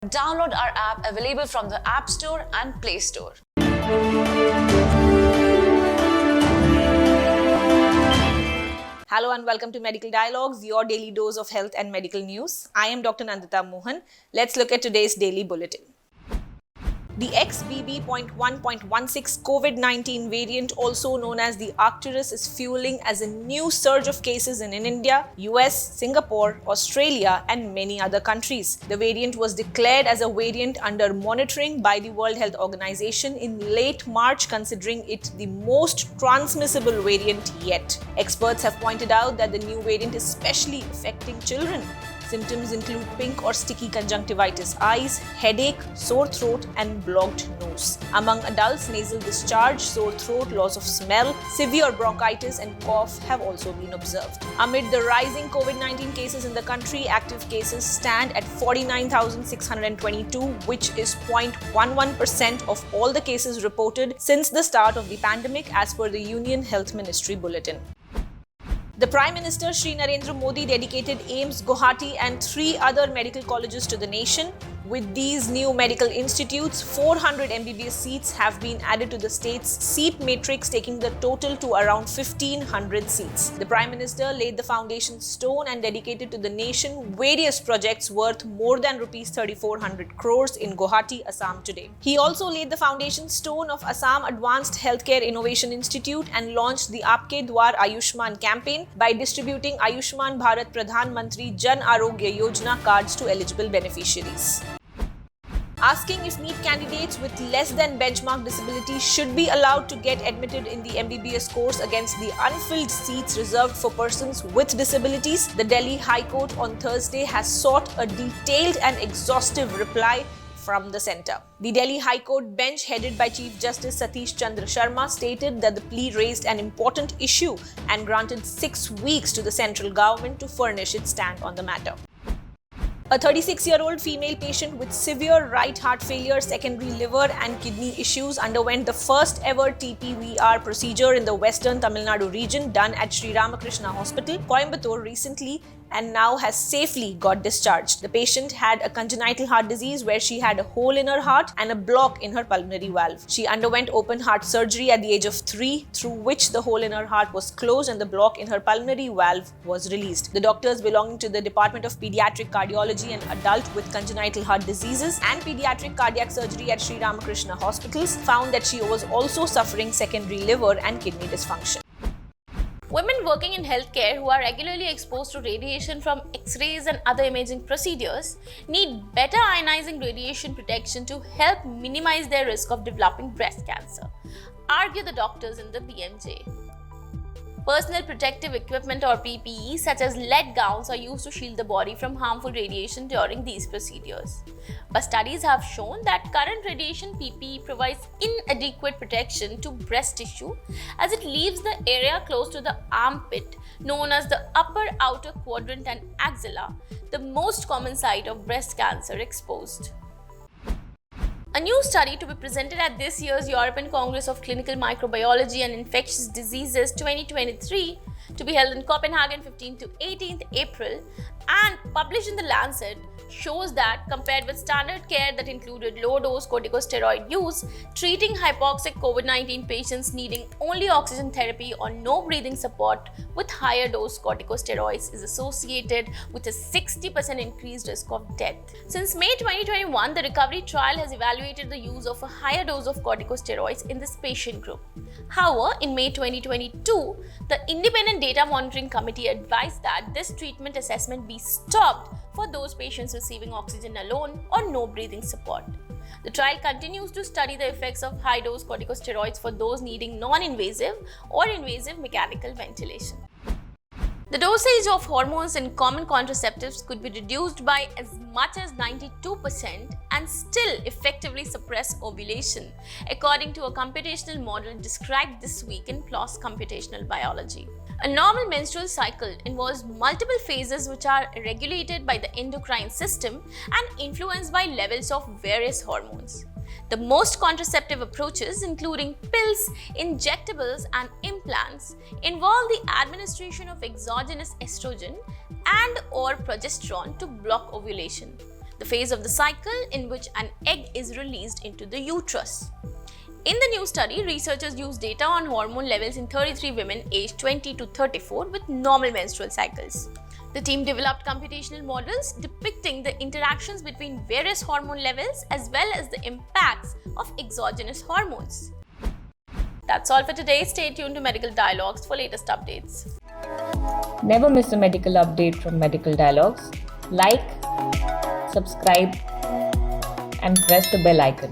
Download our app available from the App Store and Play Store. Hello and welcome to Medical Dialogues, your daily dose of health and medical news. I am Dr. Nandita Mohan. Let's look at today's daily bulletin. The XBB.1.16 COVID-19 variant, also known as the Arcturus, is fueling as a new surge of cases in India, US, Singapore, Australia, and many other countries. The variant was declared as a variant under monitoring by the World Health Organization in late March, considering it the most transmissible variant yet. Experts have pointed out that the new variant is especially affecting children. Symptoms include pink or sticky conjunctivitis eyes, headache, sore throat, and blocked nose. Among adults, nasal discharge, sore throat, loss of smell, severe bronchitis, and cough have also been observed. Amid the rising COVID-19 cases in the country, active cases stand at 49,622, which is 0.11% of all the cases reported since the start of the pandemic, as per the Union Health Ministry Bulletin. The Prime Minister Shri Narendra Modi dedicated AIIMS, Guwahati and 3 other medical colleges to the nation. With these new medical institutes, 400 MBBS seats have been added to the state's seat matrix, taking the total to around 1,500 seats. The Prime Minister laid the foundation stone and dedicated to the nation various projects worth more than Rs 3,400 crores in Guwahati, Assam today. He also laid the foundation stone of Assam Advanced Healthcare Innovation Institute and launched the Aapke Dwar Ayushman campaign by distributing Ayushman Bharat Pradhan Mantri Jan Arogya Yojana cards to eligible beneficiaries. Asking if NEET candidates with less than benchmark disability should be allowed to get admitted in the MBBS course against the unfilled seats reserved for persons with disabilities, the Delhi High Court on Thursday has sought a detailed and exhaustive reply from the centre. The Delhi High Court bench, headed by Chief Justice Satish Chandra Sharma, stated that the plea raised an important issue and granted 6 weeks to the central government to furnish its stand on the matter. A 36-year-old female patient with severe right heart failure, secondary liver and kidney issues underwent the first ever TPVR procedure in the western Tamil Nadu region done at Sri Ramakrishna Hospital, Coimbatore recently, and now has safely got discharged. The patient had a congenital heart disease where she had a hole in her heart and a block in her pulmonary valve. She underwent open heart surgery at the age of 3, through which the hole in her heart was closed and the block in her pulmonary valve was released. The doctors belonging to the Department of Pediatric Cardiology and Adult with Congenital Heart Diseases and Pediatric Cardiac Surgery at Sri Ramakrishna Hospitals found that she was also suffering secondary liver and kidney dysfunction. Women working in healthcare who are regularly exposed to radiation from X-rays and other imaging procedures need better ionizing radiation protection to help minimize their risk of developing breast cancer, argue the doctors in the PMJ. Personal protective equipment or PPE such as lead gowns are used to shield the body from harmful radiation during these procedures. But studies have shown that current radiation PPE provides inadequate protection to breast tissue as it leaves the area close to the armpit, known as the upper outer quadrant and axilla, the most common site of breast cancer, exposed. A new study to be presented at this year's European Congress of Clinical Microbiology and Infectious Diseases 2023, to be held in Copenhagen 15th to 18th April and published in The Lancet, shows that compared with standard care that included low-dose corticosteroid use, treating hypoxic COVID-19 patients needing only oxygen therapy or no breathing support with higher dose corticosteroids is associated with a 60% increased risk of death. Since May 2021, the recovery trial has evaluated the use of a higher dose of corticosteroids in this patient group. However, in May 2022, the Independent Data Monitoring Committee advised that this treatment assessment be stopped for those patients receiving oxygen alone or no breathing support. The trial continues to study the effects of high-dose corticosteroids for those needing non-invasive or invasive mechanical ventilation. The dosage of hormones in common contraceptives could be reduced by as much as 92% and still effectively suppress ovulation, according to a computational model described this week in PLOS Computational Biology. A normal menstrual cycle involves multiple phases which are regulated by the endocrine system and influenced by levels of various hormones. The most contraceptive approaches, including pills, injectables, and implants, involve the administration of exogenous estrogen and/or progesterone to block ovulation. the phase of the cycle in which an egg is released into the uterus. In the new study, researchers used data on hormone levels in 33 women aged 20 to 34 with normal menstrual cycles. The team developed computational models depicting the interactions between various hormone levels as well as the impacts of exogenous hormones. That's all for today. Stay tuned to Medical Dialogues for latest updates. Never miss a medical update from Medical Dialogues. Like, subscribe, and press the bell icon.